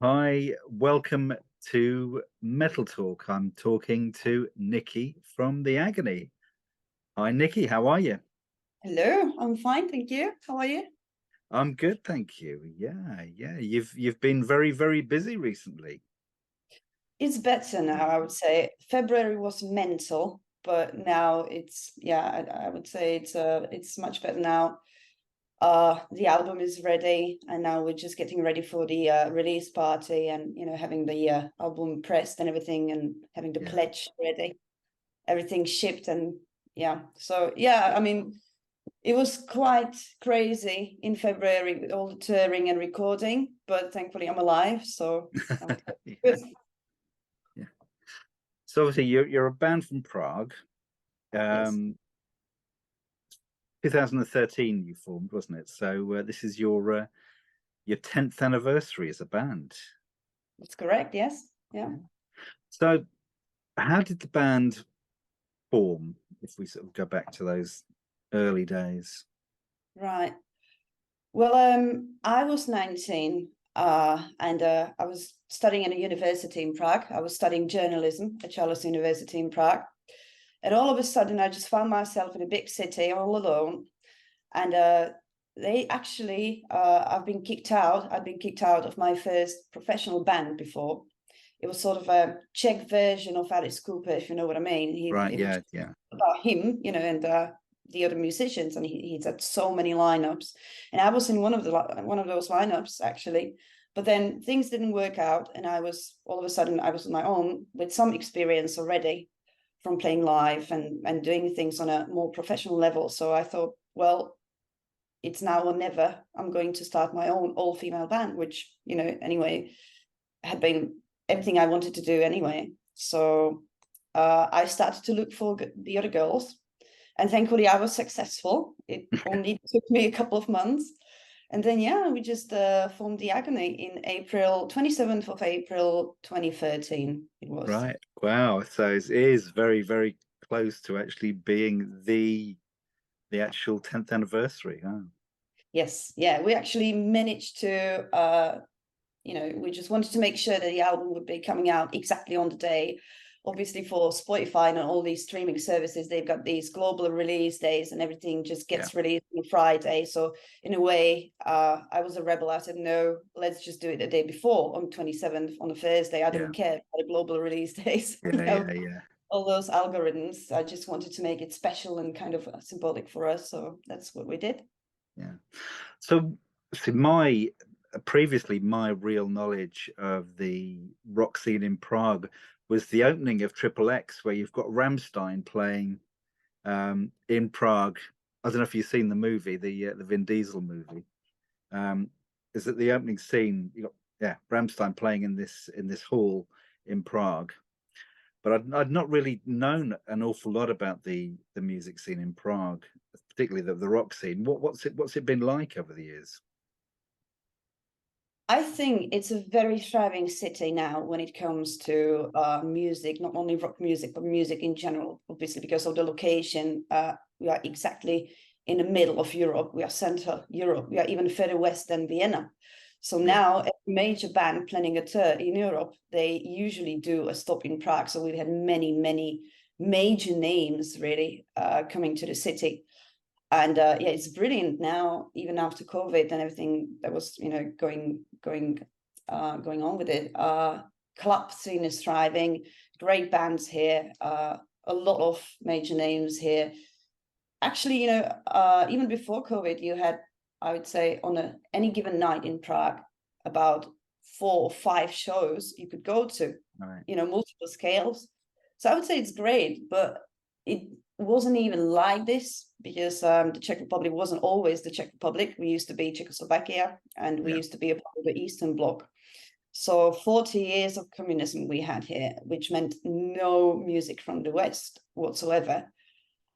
Hi, welcome to Metal Talk. I'm talking to Niky from the Agony. Hi, Niky, how are you? Hello, I'm fine, thank you. How are you? I'm good, thank you. Yeah. You've been very busy recently. It's better now, I would say. February was mental, but now it's I would say it's much better now. The album is ready, and now we're just getting ready for the release party, and having the album pressed and everything, and having the Yeah. pledge ready, everything shipped, and yeah. So yeah, I mean, it was quite crazy in February with all the touring and recording, but thankfully I'm alive, so I'm good. Yeah, yeah. So obviously you're a band from Prague. Yes, Um, 2013 you formed, wasn't it? So this is your 10th anniversary as a band. that's correct. Yes. Yeah. Yeah. So how did the band form, if we sort of go back to those early days? Right. Well, I was 19, and I was studying at a university in Prague. I was studying journalism at Charles University in Prague. And all of a sudden, I just found myself in a big city all alone. And they actually, I've been kicked out. I'd been kicked out of my first professional band before. It was sort of a Czech version of Alice Cooper, if you know what I mean. Right, It was yeah. about him, and the other musicians, and he's had so many lineups, and I was in one of those lineups actually. But then things didn't work out, and I was all of a sudden I was on my own with some experience already from playing live and doing things on a more professional level. So I thought, well, it's now or never. I'm going to start my own all-female band, which anyway had been everything I wanted to do anyway. So I started to look for the other girls, and thankfully I was successful. It only took me a couple of months, and then we just formed the Agony in April 27th of April 2013. It was. Right. Wow. So it is very close to actually being the actual 10th anniversary. Huh? Yes, yeah, we actually managed to we just wanted to make sure that the album would be coming out exactly on the day. Obviously, for Spotify and all these streaming services, they've got these global release days, and everything just Yeah. gets released on Friday. So in a way, I was a rebel. I said, no, let's just do it the day before, on 27th, on a Thursday. I Yeah. don't care about the global release days. Yeah. All those algorithms. I just wanted to make it special and kind of symbolic for us. So that's what we did. Yeah. So, see, my previously my real knowledge of the rock scene in Prague was the opening of Triple X, where you've got Rammstein playing in Prague. I don't know if you've seen the movie, the Vin Diesel movie. Um, is that the opening scene? You got Rammstein playing in this hall in Prague. But I'd not really known an awful lot about the music scene in Prague, particularly the rock scene. What's it been like over the years? I think it's a very thriving city now when it comes to music, not only rock music, but music in general, obviously, because of the location. We are exactly in the middle of Europe. We are Central Europe. We are even further west than Vienna. So Yeah, now a major band planning a tour in Europe, they usually do a stop in Prague. So we've had many major names really coming to the city. And it's brilliant now, even after COVID and everything that was going on with it. Club scene is thriving, great bands here, a lot of major names here. Actually, even before COVID, you had, I would say, on any given night in Prague, about 4 or 5 shows you could go to, right. multiple scales. So I would say it's great, but it wasn't even like this because the Czech Republic wasn't always the Czech Republic. We used to be Czechoslovakia, and we Yeah, used to be a part of the Eastern Bloc. So 40 years of communism we had here, which meant no music from the West whatsoever,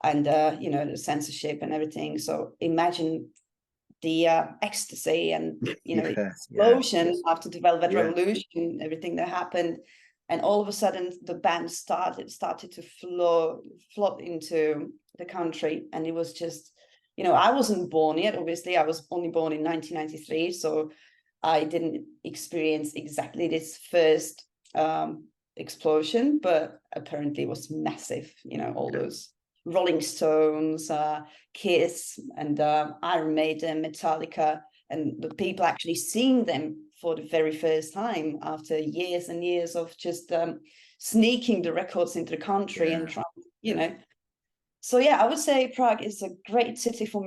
and the censorship and everything. So imagine the ecstasy and yeah, explosion after the Velvet yeah, Revolution, everything that happened, and all of a sudden the band started to flood into the country, and it was just, I wasn't born yet. Obviously, I was only born in 1993, so I didn't experience exactly this first explosion, but apparently it was massive. You know, all those Rolling Stones, Kiss, and Iron Maiden, Metallica, and the people actually seeing them for the very first time after years and years of just sneaking the records into the country and trying, you know. So yeah, I would say Prague is a great city for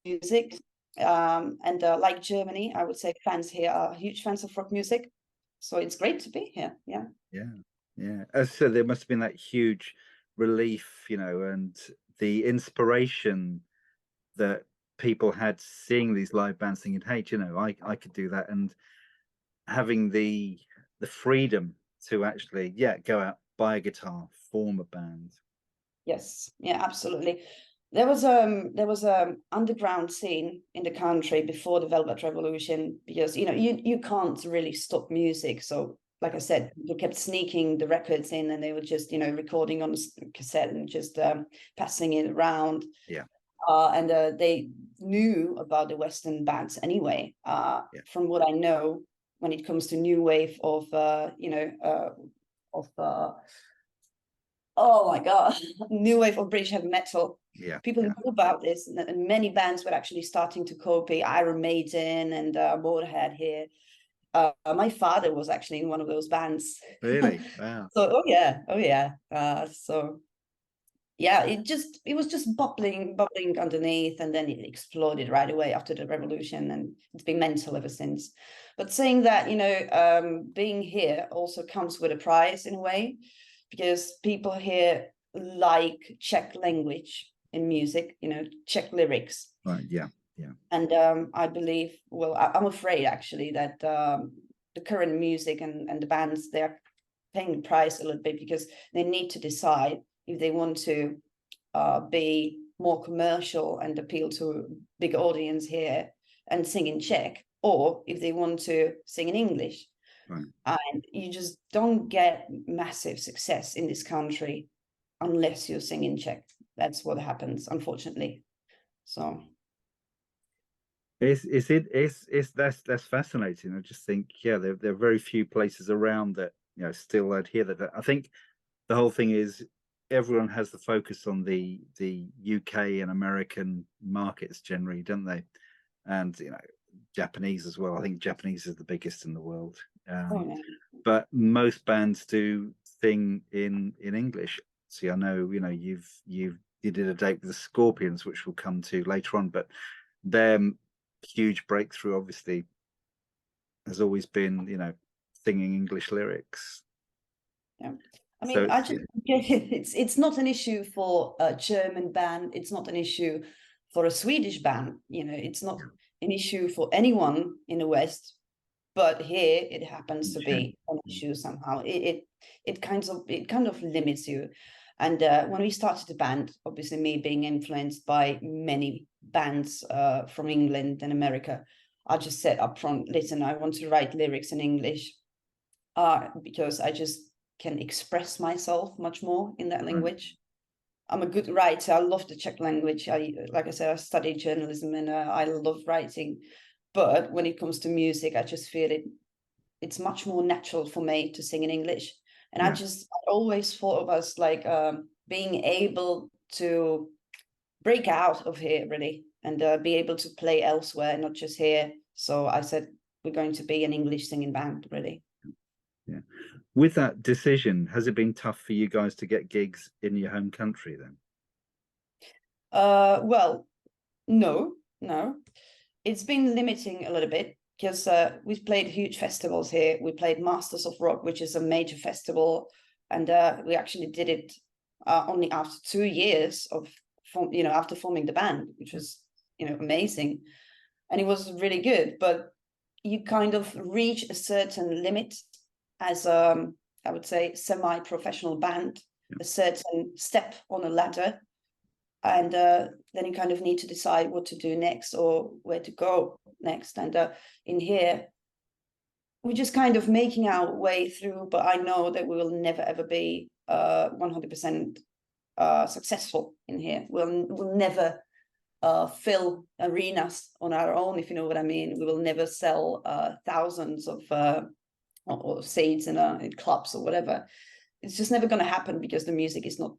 music. And like Germany, I would say fans here are huge fans of rock music. So it's great to be here. Yeah. Yeah. As I said, there must have been that huge relief, you know, and the inspiration that people had seeing these live bands, thinking, hey, you know, I could do that, and having the freedom to actually go out, buy a guitar, form a band. Yes, yeah, absolutely. There was underground scene in the country before the Velvet Revolution, because you know you can't really stop music. So like I said, people kept sneaking the records in, and they were just, you know, recording on a cassette and just passing it around. And they knew about the Western bands anyway. From what I know, when it comes to new wave of oh my god, new wave of British heavy metal. People knew about this, and many bands were actually starting to copy Iron Maiden and Motorhead here. My father was actually in one of those bands. Really? Wow. So oh yeah. So yeah, it was just bubbling underneath, and then it exploded right away after the revolution, and it's been mental ever since. But saying that, you know, being here also comes with a price in a way, because people here like Czech language in music, you know, Czech lyrics. Right. Yeah. And I believe, well, I'm afraid actually that the current music and the bands, they're paying the price a little bit, because they need to decide if they want to be more commercial and appeal to a big audience here and sing in Czech, or if they want to sing in English. Right. And you just don't get massive success in this country unless you sing in Czech. That's what happens, unfortunately. So that's fascinating. I just think, there are very few places around that, you know, still adhere that. I think the whole thing is everyone has the focus on the UK and American markets generally, don't they? And you know, Japanese as well. I think Japanese is the biggest in the world. But most bands do sing in English. See, I know, you know, you did a date with the Scorpions, which we'll come to later on, but their huge breakthrough obviously has always been, you know, singing English lyrics. Yeah. I mean, so, I just it's not an issue for a German band. It's not an issue for a Swedish band. You know, it's not an issue for anyone in the West. But here it happens to be an issue somehow. It kind of limits you. And when we started the band, obviously me being influenced by many bands from England and America, I just said up front, listen, I want to write lyrics in English because I just can express myself much more in that language. I'm a good writer. I love the Czech language. Like I said, I studied journalism, and I love writing. But when it comes to music, I just feel it's much more natural for me to sing in English. And I always thought of us like being able to break out of here, really, and be able to play elsewhere, not just here. So I said, we're going to be an English singing band, really. Yeah. With that decision, has it been tough for you guys to get gigs in your home country then? Well, no. It's been limiting a little bit, because we've played huge festivals here. We played Masters of Rock, which is a major festival, and we actually did it only after 2 years of after forming the band, which was, you know, amazing, and it was really good. But you kind of reach a certain limit as I would say semi-professional band, a certain step on a ladder. And then you kind of need to decide what to do next or where to go next. And in here, we're just kind of making our way through, but I know that we will never, ever be 100% successful in here. We'll never fill arenas on our own, if you know what I mean. We will never sell thousands of or seats in clubs or whatever. It's just never going to happen because the music is not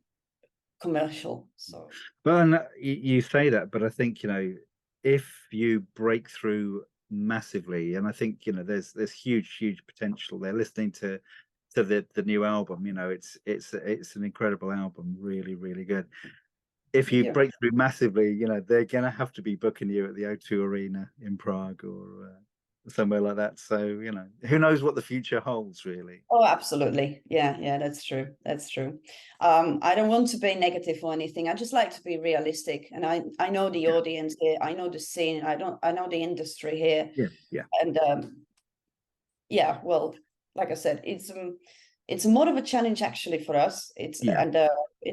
commercial. So, But you say that, but I think, you know, if you break through massively, and I think, you know, there's huge potential there. Listening to the new album, you know, it's an incredible album, really good. If you break through massively, you know, they're gonna have to be booking you at the O2 Arena in Prague or somewhere like that. So, you know, who knows what the future holds, really. oh, absolutely. Yeah, that's true. That's true. I don't want to be negative or anything. I just like to be realistic. And I know the audience here. I know the scene. I know the industry here. Yeah. And yeah, well, like I said, it's more of a challenge actually for us. It's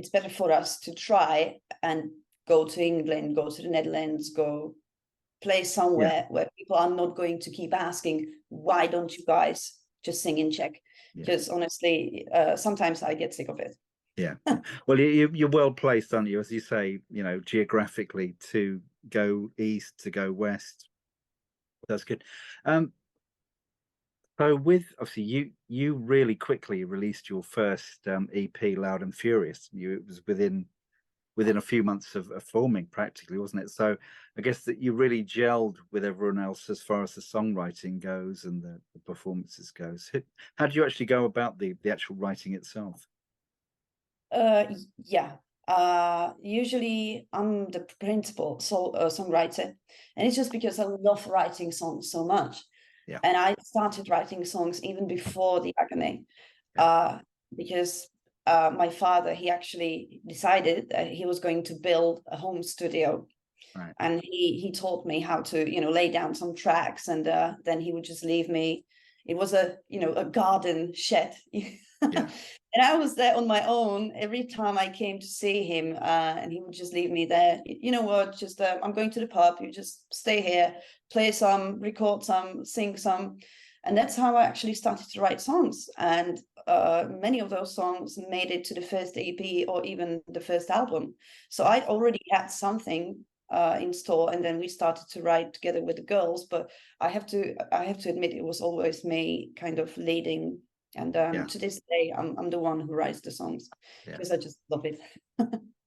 better for us to try and go to England, go to the Netherlands, go play somewhere where people are not going to keep asking, why don't you guys just sing in Czech? Because honestly, sometimes I get sick of it. Yeah. Well, you're well placed, aren't you? As you say, you know, geographically, to go east, to go west. That's good. So with obviously you really quickly released your first EP, Loud and Furious. It was within a few months of forming, practically, wasn't it? So I guess that you really gelled with everyone else as far as the songwriting goes and the performances goes. How do you actually go about the actual writing itself? Yeah. Usually I'm the principal songwriter, and it's just because I love writing songs so much. Yeah. And I started writing songs even before the Agony, because my father, he actually decided that he was going to build a home studio. Right. And he taught me how to, you know, lay down some tracks, and then he would just leave me. It was a garden shed. And I was there on my own every time I came to see him, and he would just leave me there. You know what? Just I'm going to the pub. You just stay here, play some, record some, sing some, and that's how I actually started to write songs. And many of those songs made it to the first EP or even the first album. So I already had something in store, and then we started to write together with the girls. But I have to admit, it was always me kind of leading. And to this day, I'm the one who writes the songs because I just love it.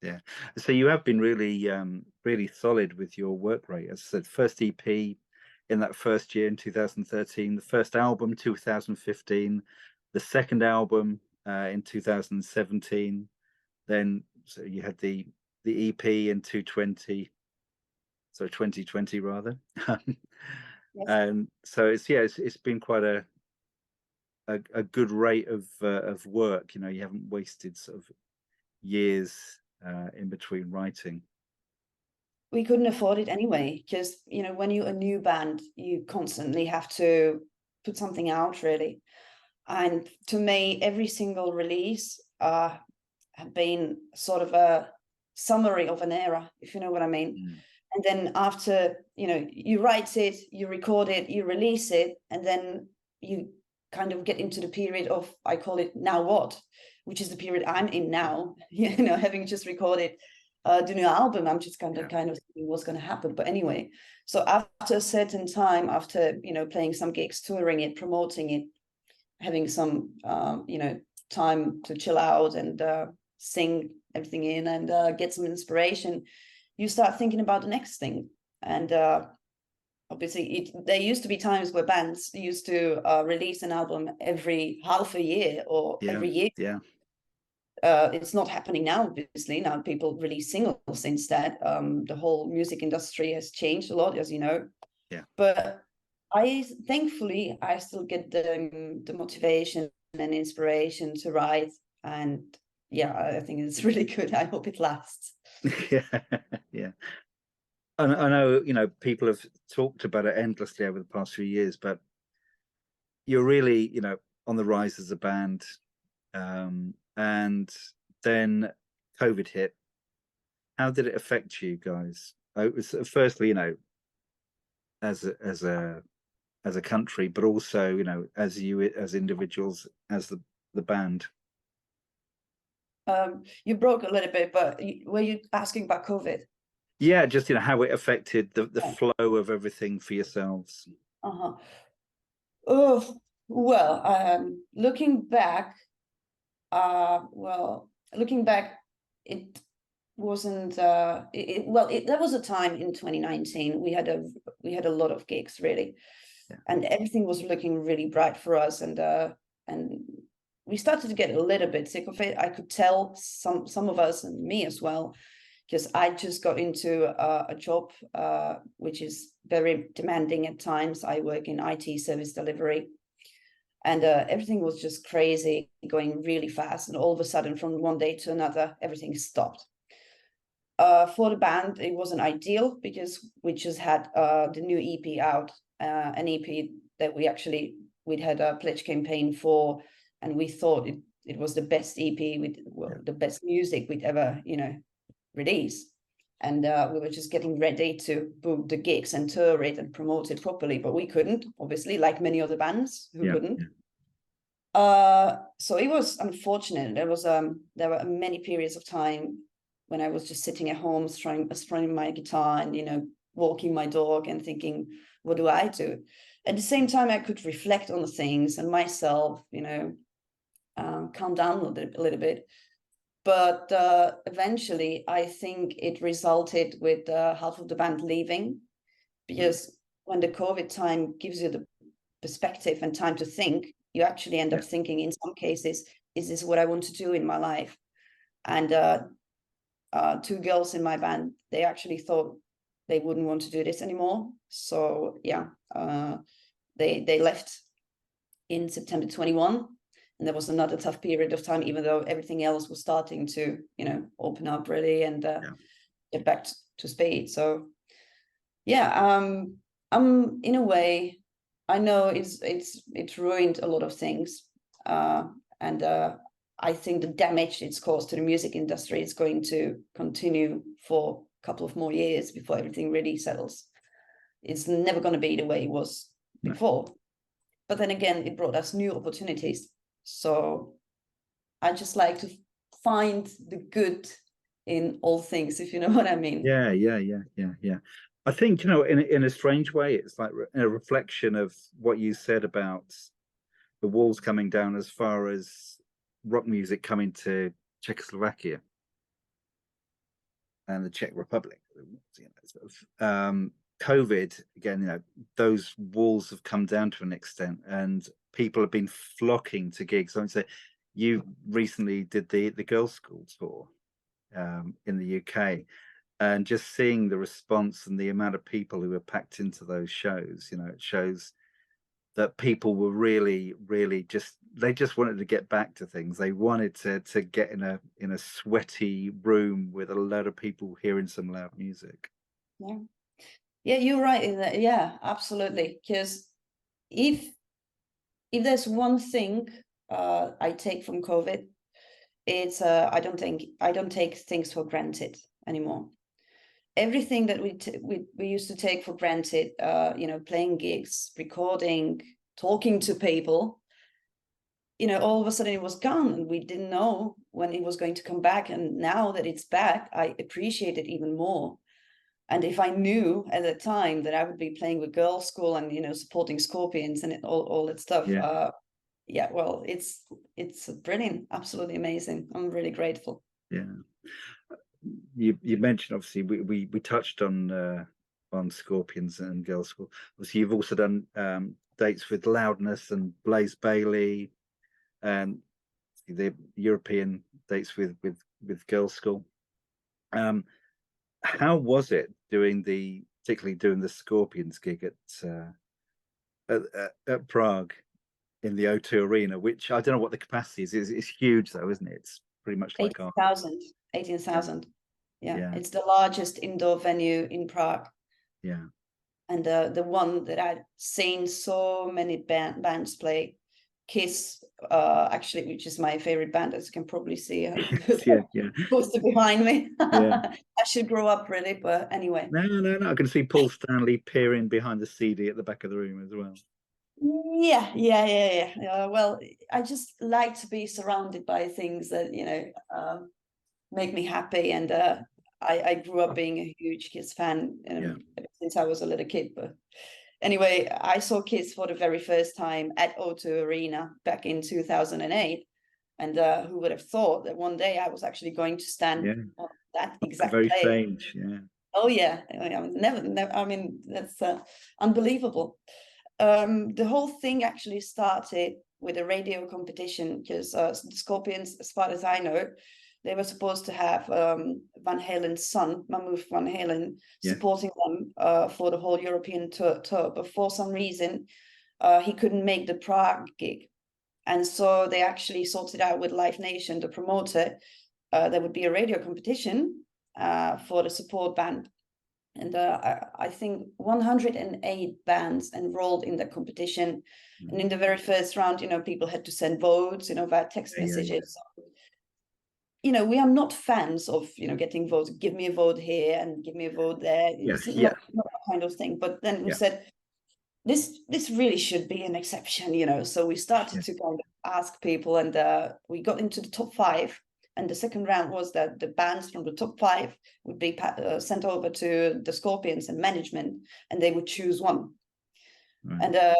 Yeah. So you have been really solid with your work rate. As I said, first EP in that first year in 2013, the first album 2015, the second album in 2017. Then so you had the EP in 2020 rather. And so it's been quite a good rate of work. You know, you haven't wasted sort of years in between writing. We couldn't afford it anyway, because you know, when you're a new band, you constantly have to put something out, really. And to me, every single release have been sort of a summary of an era, if you know what I mean. And then after, you know, you write it, you record it, you release it, and then you kind of get into the period of, I call it now what, which is the period I'm in now, you know, having just recorded the new album. I'm just kind of thinking what's going to happen. But anyway, so after a certain time, after, you know, playing some gigs, touring it, promoting it, having some, you know, time to chill out and sing everything in and get some inspiration, you start thinking about the next thing. And obviously, there used to be times where bands used to release an album every half a year or every year. It's not happening now, obviously. Now people release singles instead. The whole music industry has changed a lot, as you know. But thankfully, I still get the motivation and inspiration to write. And yeah, I think it's really good. I hope it lasts. Yeah. I know, you know, people have talked about it endlessly over the past few years, but you're really, you know, on the rise as a band. And then COVID hit. How did it affect you guys? Firstly, you know, as a country, but also, you know, as individuals, as the band. You broke a little bit, but were you asking about COVID? Yeah, just how it affected the Right. flow of everything for yourselves. Oh, well, looking back, it wasn't there was a time in 2019 we had a lot of gigs, really. Yeah. And everything was looking really bright for us, and we started to get a little bit sick of it. I could tell, some of us, and me as well, because I just got into a job which is very demanding at times. I work in IT service delivery, and everything was just crazy, going really fast, and all of a sudden, from one day to another, everything stopped. For the band, it wasn't ideal because we just had the new EP out, an EP that we'd had a pledge campaign for, and we thought it was the best EP with the best music we'd ever release. And we were just getting ready to book the gigs and tour it and promote it properly, but we couldn't, obviously, like many other bands who couldn't. So it was unfortunate. There were many periods of time when I was just sitting at home strumming my guitar and walking my dog and thinking, what do I do? At the same time, I could reflect on the things and myself, calm down a little bit. But eventually, I think it resulted with half of the band leaving, because when the COVID time gives you the perspective and time to think, you actually end up thinking, in some cases, is this what I want to do in my life? And two girls in my band, they actually thought they wouldn't want to do this anymore. So they left in September 21. And there was another tough period of time, even though everything else was starting to, open up really and get back to speed. So, I'm in a way, I know it's ruined a lot of things, and I think the damage it's caused to the music industry is going to continue for a couple of more years before everything really settles. It's never going to be the way it was before. But then again, it brought us new opportunities. So I just like to find the good in all things, if you know what I mean. Yeah. I think, in a strange way, it's like a reflection of what you said about the walls coming down as far as rock music coming to Czechoslovakia and the Czech Republic. COVID, again, those walls have come down to an extent, and people have been flocking to gigs. I would say you recently did the Girlschool tour in the UK, and just seeing the response and the amount of people who were packed into those shows, it shows that people were really they just wanted to get back to things. They wanted to get in a sweaty room with a lot of people hearing some loud music. Yeah, you're right in that. Yeah, absolutely. Because if there's one thing I take from COVID, it's I don't take things for granted anymore. Everything that we used to take for granted, playing gigs, recording, talking to people, all of a sudden it was gone, and we didn't know when it was going to come back. And now that it's back, I appreciate it even more. And if I knew at the time that I would be playing with Girlschool and supporting Scorpions and all that stuff, well, it's brilliant, absolutely amazing. I'm really grateful. Yeah. You mentioned, obviously, we touched on Scorpions and Girlschool. Obviously, you've also done dates with Loudness and Blaze Bayley, and the European dates with Girlschool. How was it particularly doing the Scorpions gig at Prague in the O2 Arena, which I don't know what the capacity is. It's huge though, isn't it? It's pretty much like 18,000. Yeah, it's the largest indoor venue in Prague. Yeah. And the one that I've seen so many bands play, Kiss, actually, which is my favorite band, as you can probably see. Poster behind me. I should grow up, really, but anyway. No. I can see Paul Stanley peering behind the CD at the back of the room as well. Yeah. Well, I just like to be surrounded by things that make me happy, and I grew up being a huge Kiss fan since I was a little kid. But anyway, I saw Kiss for the very first time at O2 Arena back in 2008. And who would have thought that one day I was actually going to stand on that exact very place. strange, Oh yeah, I mean, never. I mean, that's unbelievable. The whole thing actually started with a radio competition because the Scorpions, as far as I know, they were supposed to have Van Halen's son, Mahmoud Van Halen, supporting them for the whole European tour. But for some reason, he couldn't make the Prague gig. And so they actually sorted out with Live Nation, the promoter, there would be a radio competition for the support band. And I think 108 bands enrolled in the competition. And in the very first round, people had to send votes, via text messages. We are not fans of, getting votes. Give me a vote here and give me a vote there. It's not that kind of thing. But then we said, this really should be an exception, So we started to kind of ask people, and we got into the top 5. And the second round was that the bands from the top 5 would be sent over to the Scorpions and management, and they would choose one. Right. And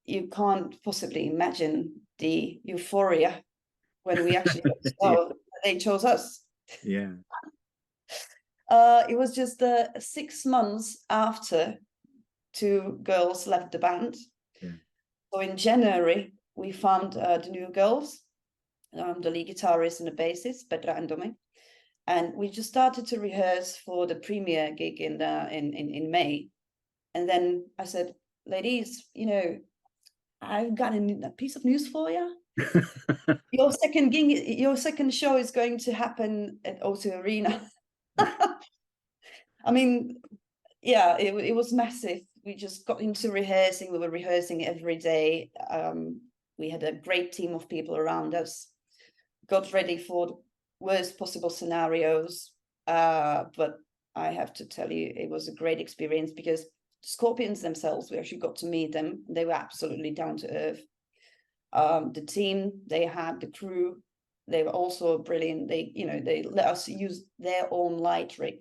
you can't possibly imagine the euphoria when we actually saw they chose us. Yeah. It was just 6 months after 2 girls left the band. Yeah. So in January, we found the new girls, the lead guitarist and the bassist, Petra and Domi. And we just started to rehearse for the premiere gig in May. And then I said, ladies, I've got a piece of news for you. Your second show is going to happen at O2 Arena. I mean, yeah, it was massive. We just got into rehearsing. We were rehearsing every day. We had a great team of people around us. Got ready for the worst possible scenarios. But I have to tell you, it was a great experience because the Scorpions themselves, we actually got to meet them. They were absolutely down to earth. The team they had, the crew, they were also brilliant. They let us use their own lighting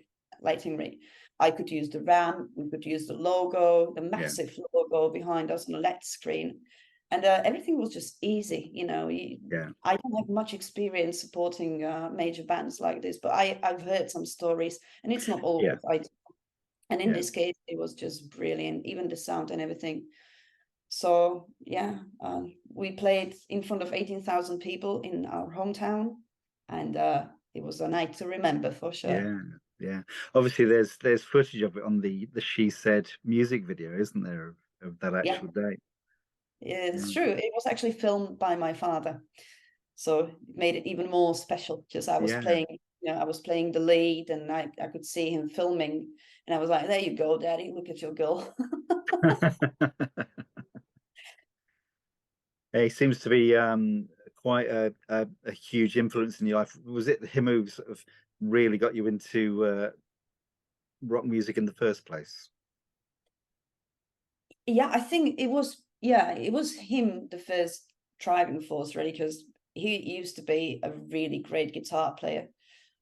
rig. I could use the ramp, we could use the logo, the massive logo behind us on a LED screen. And everything was just easy, I don't have much experience supporting major bands like this, but I've heard some stories, and it's not always ideal. And in this case, it was just brilliant, even the sound and everything. So, we played in front of 18,000 people in our hometown, and it was a night to remember for sure. Yeah. Obviously, there's footage of it on the She Said music video, isn't there, of that actual day? Yeah, it's true. It was actually filmed by my father, so it made it even more special because I was playing. I was playing the lead, and I could see him filming, and I was like, "There you go, Daddy. Look at your girl." He seems to be quite a huge influence in your life. Was it him who sort of really got you into rock music in the first place? Yeah, I think it was. Yeah, it was him, the first driving force, really, because he used to be a really great guitar player,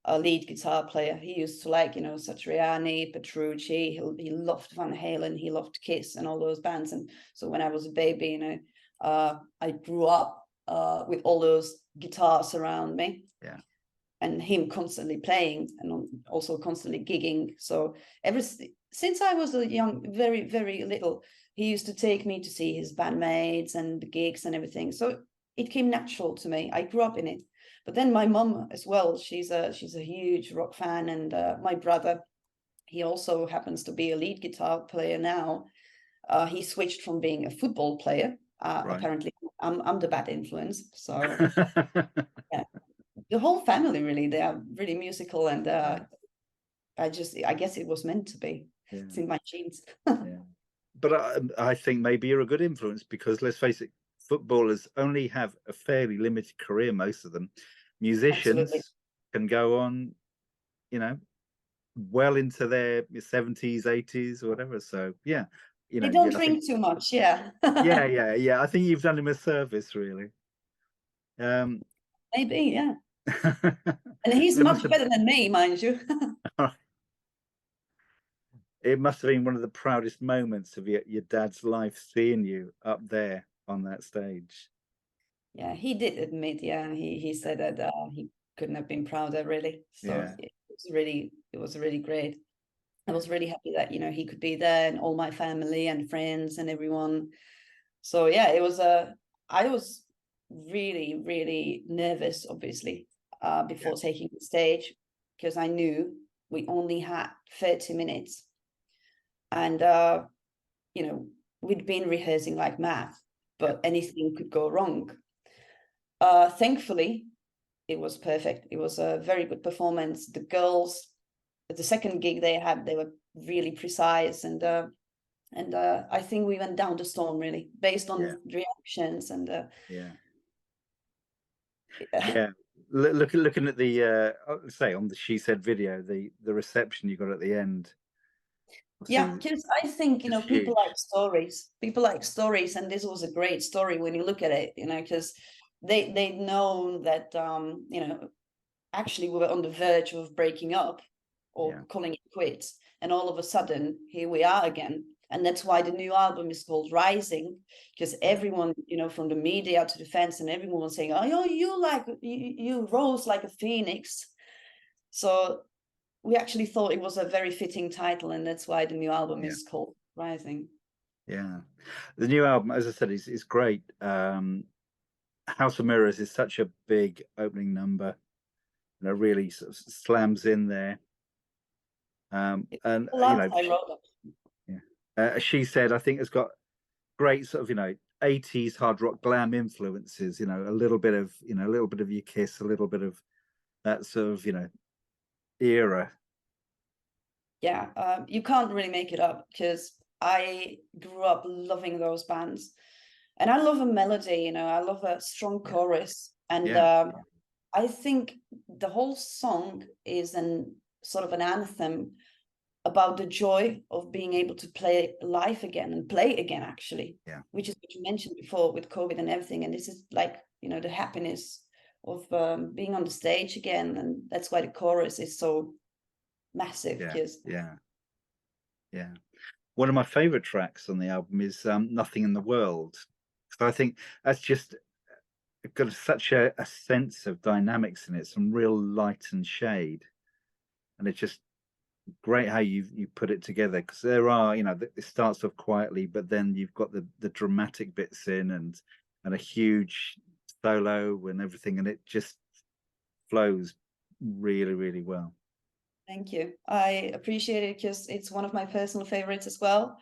a lead guitar player. He used to like, Satriani, Petrucci. He loved Van Halen. He loved Kiss and all those bands. And so when I was a baby, I grew up with all those guitars around me. Yeah. And him constantly playing and also constantly gigging. So since I was a young, very, very little, he used to take me to see his bandmates and the gigs and everything. So it came natural to me. I grew up in it. But then my mum as well, she's a huge rock fan. And my brother, he also happens to be a lead guitar player now. He switched from being a football player. Right. Apparently, I'm the bad influence. So yeah, the whole family, really, they are really musical. And I guess it was meant to be. Yeah. It's in my genes. But I think maybe you're a good influence because, let's face it, footballers only have a fairly limited career, most of them. Musicians can go on, well into their 70s, 80s, or whatever. So, yeah. They don't drink too much, yeah. Yeah. I think you've done him a service, really. Maybe, yeah. And he's much better than me, mind you. It must have been one of the proudest moments of your dad's life, seeing you up there on that stage. Yeah, he did admit, yeah, he said that he couldn't have been prouder, really. So Yeah, it was really great. I was really happy that, you know, he could be there, and all my family and friends and everyone. So yeah, it was I was really, really nervous, obviously, yeah, before taking the stage, because I knew we only had 30 minutes, and you know, we'd been rehearsing like mad, yeah, but anything could go wrong. Thankfully, it was perfect. It was a very good performance. The girls, the second gig they had, they were really precise, and I think we went down the storm, really, based yeah, on reactions and yeah. yeah. Yeah, looking at the say on the She Said video, the reception you got at the end Yeah, was because I think, you know, just people huge. like stories. People like stories, and this was a great story when you look at it, you know, because they'd known that you know, actually we were on the verge of breaking up or Yeah, calling it quits, and all of a sudden here we are again. And that's why the new album is called Rising, because yeah, everyone, you know, from the media to the fans and everyone was saying, oh, you rose like a phoenix. So we actually thought it was a very fitting title, and that's why the new album yeah, is called Rising. yeah. The new album, as I said, is great. House of Mirrors is such a big opening number, and it really sort of slams in there. It's And the you last know, I wrote it. yeah. She Said, I think, has got great sort of, you know, 80s hard rock glam influences. You know, a little bit of, you know, a little bit of Your Kiss, a little bit of that sort of, you know, era. Yeah, you can't really make it up, because I grew up loving those bands, and I love a melody. You know, I love a strong Yeah, chorus, and yeah, I think the whole song is an sort of an anthem about the joy of being able to play live again and play again, actually, yeah, which is what you mentioned before with COVID and everything. And this is like, you know, the happiness of being on the stage again, and that's why the chorus is so massive, yeah, because yeah, yeah. One of my favorite tracks on the album is Nothing in the World. So I think that's just got such a sense of dynamics in it, some real light and shade. And it's just great how you put it together, because there are, you know, it starts off quietly, but then you've got the dramatic bits in, and a huge solo and everything, and it just flows really, really well. thank you. I appreciate it, because it's one of my personal favorites as well.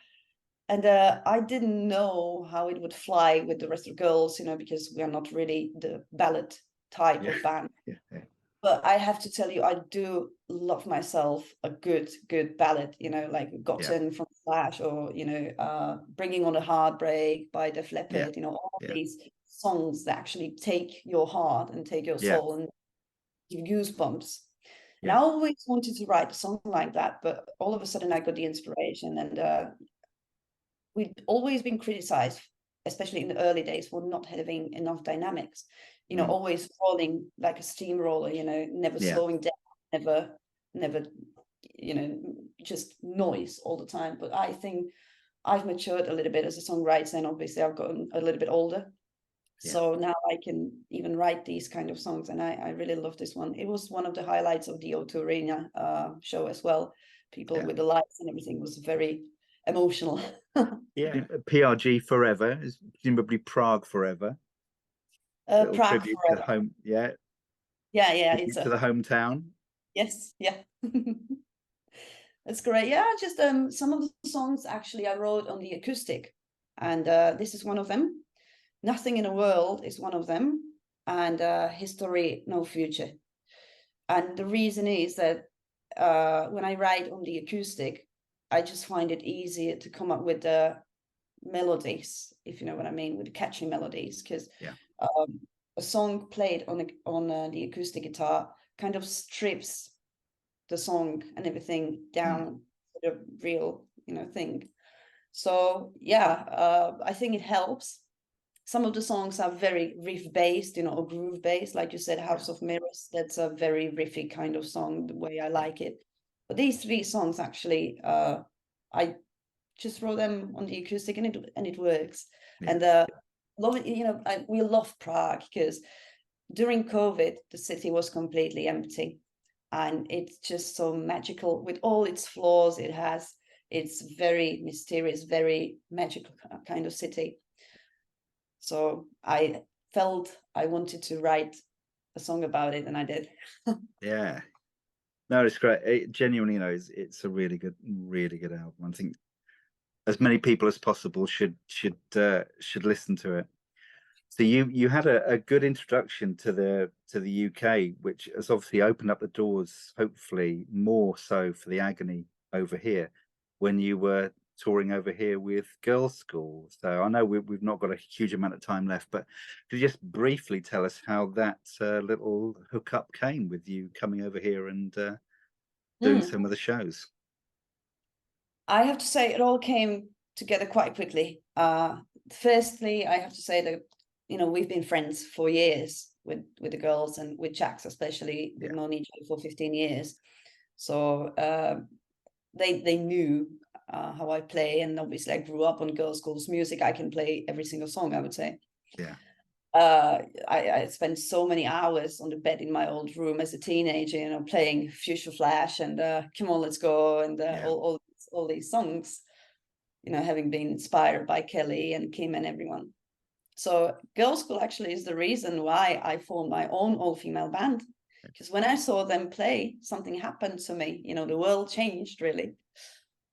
And I didn't know how it would fly with the rest of the girls, you know, because we are not really the ballad type Yeah, of band. yeah, yeah, But I have to tell you, I do love myself a good ballad, you know, like yeah, Gotten from Slash, or, you know, Bringing on a Heartbreak by Def yeah, Leppard, you know, all of yeah, these songs that actually take your heart and take your yeah, soul and give goosebumps. And I yeah, always wanted to write a song like that, but all of a sudden I got the inspiration, and we'd always been criticized, especially in the early days, for not having enough dynamics, you know, mm, always falling like a steamroller, you know, never yeah, slowing down, never, you know, just noise all the time. But I think I've matured a little bit as a songwriter, and obviously I've gotten a little bit older. yeah, So now I can even write these kind of songs, and I really love this one. It was one of the highlights of the O2 Arena show as well. People yeah, with the lights and everything was very emotional. yeah. PRG Forever is presumably Prague Forever. Little Prague tribute to forever. home, yeah, Yeah, it's tribute to a the hometown. yes, yeah. That's great. Yeah, just some of the songs actually I wrote on the acoustic, and this is one of them. Nothing in the World is one of them, and History, No Future. And the reason is that when I write on the acoustic, I just find it easier to come up with the melodies, if you know what I mean, with the catchy melodies, because Yeah, a song played on the acoustic guitar kind of strips the song and everything mm, down to the real, you know, thing. So yeah, I think it helps. Some of the songs are very riff based, you know, or groove based, like you said, yeah, House of Mirrors. That's a very riffy kind of song, the way I yeah, like it. But these three songs actually I just throw them on the acoustic and it works. Yeah. And love it, we love Prague because during COVID the city was completely empty, and it's just so magical with all its flaws it has. It's very mysterious, very magical kind of city. So I felt I wanted to write a song about it, and I did. Yeah. No, it's great. It genuinely, it's a really good album. I think as many people as possible should listen to it. So you had a good introduction to the UK, which has obviously opened up the doors, hopefully more so for the Agony over here, when you were touring over here with Girlschool. So I know we've not got a huge amount of time left, but could you just briefly tell us how that little hookup came with you coming over here and doing some of the shows? I have to say it all came together quite quickly. Firstly, I have to say that we've been friends for years with the girls, and with Jax especially. We've known each other for 15 years, so they knew how I play, and obviously I grew up on Girlschool's music. I can play every single song, I would say. Yeah. I spent so many hours on the bed in my old room as a teenager, playing Future Flash and Come On Let's Go, and all these songs, having been inspired by Kelly and Kim and everyone. So Girlschool actually is the reason why I formed my own all-female band, because when I saw them play, something happened to me. The world changed, really.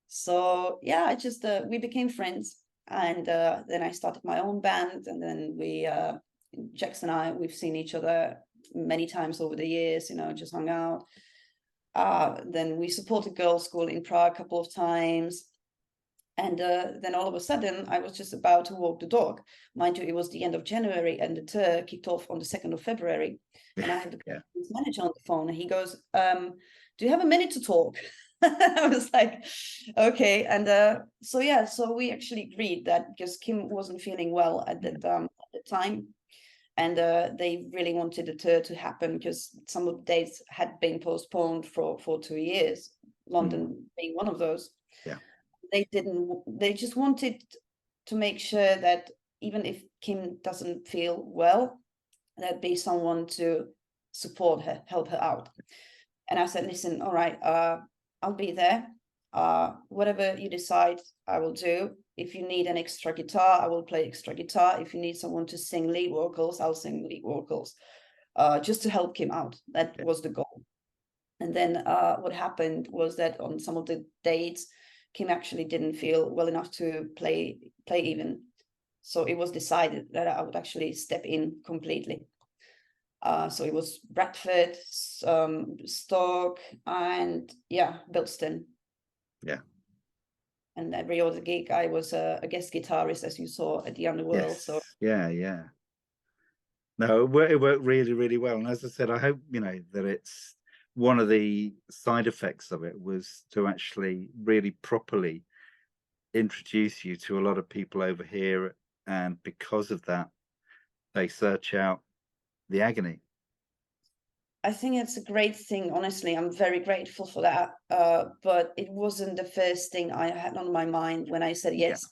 So yeah, I just we became friends, and then I started my own band, and then Jax and I, we've seen each other many times over the years, just hung out. Then we supported Girlschool in Prague a couple of times. And then all of a sudden, I was just about to walk the dog. Mind you, it was the end of January, and the tour kicked off on the 2nd of February. And I had the manager on the phone, and he goes, do you have a minute to talk? I was like, okay. And so we actually agreed that, because Kim wasn't feeling well at the time, and they really wanted the tour to happen because some of the dates had been postponed for 2 years, London being one of those. Yeah. They just wanted to make sure that even if Kim doesn't feel well, there'd be someone to support her, help her out. And I said, listen, all right, I'll be there. Whatever you decide, I will do. If you need an extra guitar, I will play extra guitar. If you need someone to sing lead vocals, I'll sing lead vocals, just to help Kim out. That was the goal. And then what happened was that on some of the dates, Kim actually didn't feel well enough to play even. So it was decided that I would actually step in completely. So it was Bradford, Stoke, and Bilston. Yeah. And every other gig, I was a guest guitarist, as you saw at the Underworld. Yes. So yeah. No, it worked really, really well. And as I said, I hope that it's one of the side effects of it was to actually really properly introduce you to a lot of people over here, and because of that, they search out the Agony. I think it's a great thing. Honestly, I'm very grateful for that. But it wasn't the first thing I had on my mind when I said yes.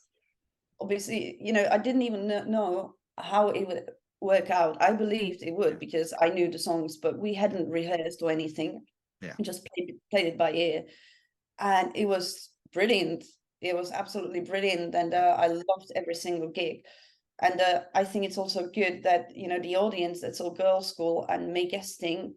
Obviously, I didn't even know how it would work out. I believed it would because I knew the songs, but we hadn't rehearsed or anything. Just played it by ear, and it was brilliant. It was absolutely brilliant, and I loved every single gig. And I think it's also good that the audience that saw Girlschool and me guesting,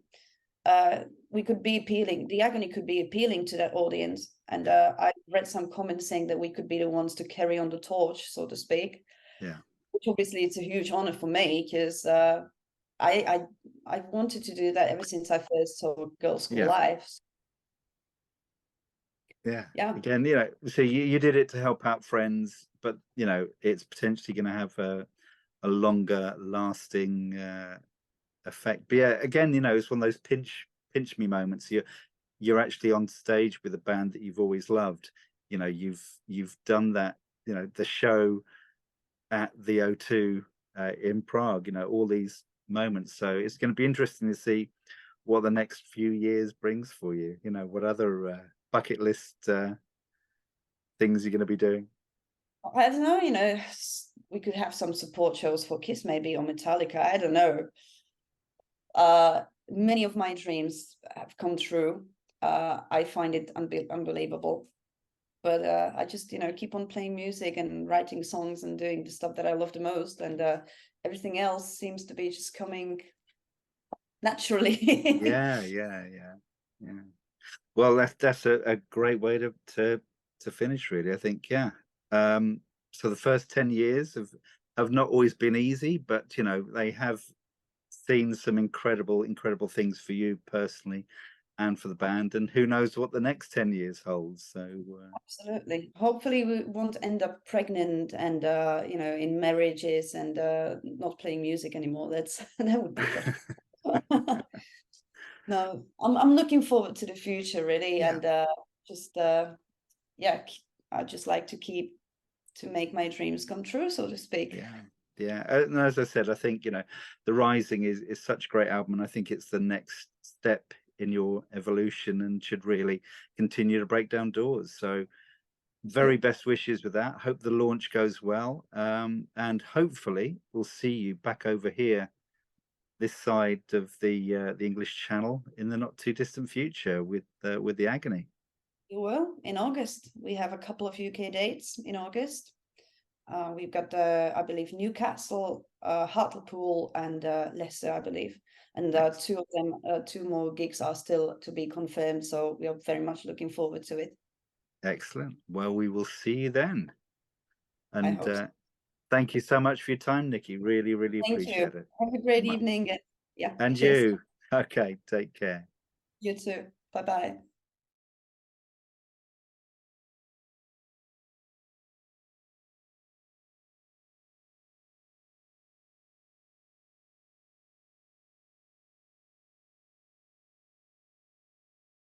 we could be appealing. The Agony could be appealing to that audience. And I read some comments saying that we could be the ones to carry on the torch, so to speak. Yeah. Which obviously it's a huge honor for me, because I wanted to do that ever since I first saw Girlschool live. Yeah. Again, so you did it to help out friends, but it's potentially going to have a longer lasting effect. But yeah, again, it's one of those pinch me moments. You're actually on stage with a band that you've always loved. You've done that. The show at the O2 in Prague. All these moments. So it's going to be interesting to see what the next few years brings for you. What other bucket list things you're going to be doing? I don't know, you know, we could have some support shows for Kiss maybe, or Metallica. I don't know. Many of my dreams have come true. I find it unbelievable. But I just, you know, keep on playing music and writing songs and doing the stuff that I love the most. And everything else seems to be just coming naturally. Yeah, yeah, yeah, yeah. Well, that's a great way to finish, really. I think, yeah. So the first 10 years have not always been easy, but you know, they have seen some incredible things for you personally and for the band, and who knows what the next 10 years holds. So Absolutely. Hopefully we won't end up pregnant and you know, in marriages and not playing music anymore. That would be tough. No, I'm looking forward to the future really, yeah, and just yeah, I just like to make my dreams come true, so to speak. yeah, yeah. And as I said, I think, you know, The Rising is such a great album, and I think it's the next step in your evolution and should really continue to break down doors. So very best wishes with that. Hope the launch goes well, and hopefully we'll see you back over here this side of the English Channel in the not too distant future with the Agony. You will in August. We have a couple of UK dates in August. We've got I believe Newcastle, Hartlepool, and Leicester, I believe. And two of them, two more gigs are still to be confirmed. So we are very much looking forward to it. Excellent. Well, we will see you then. I And hope so. thank you so much for your time, Niky. Really Thank you. appreciate it. Have a great Well, evening. Yeah. and Cheers. you. Okay, take care. You too. Bye bye.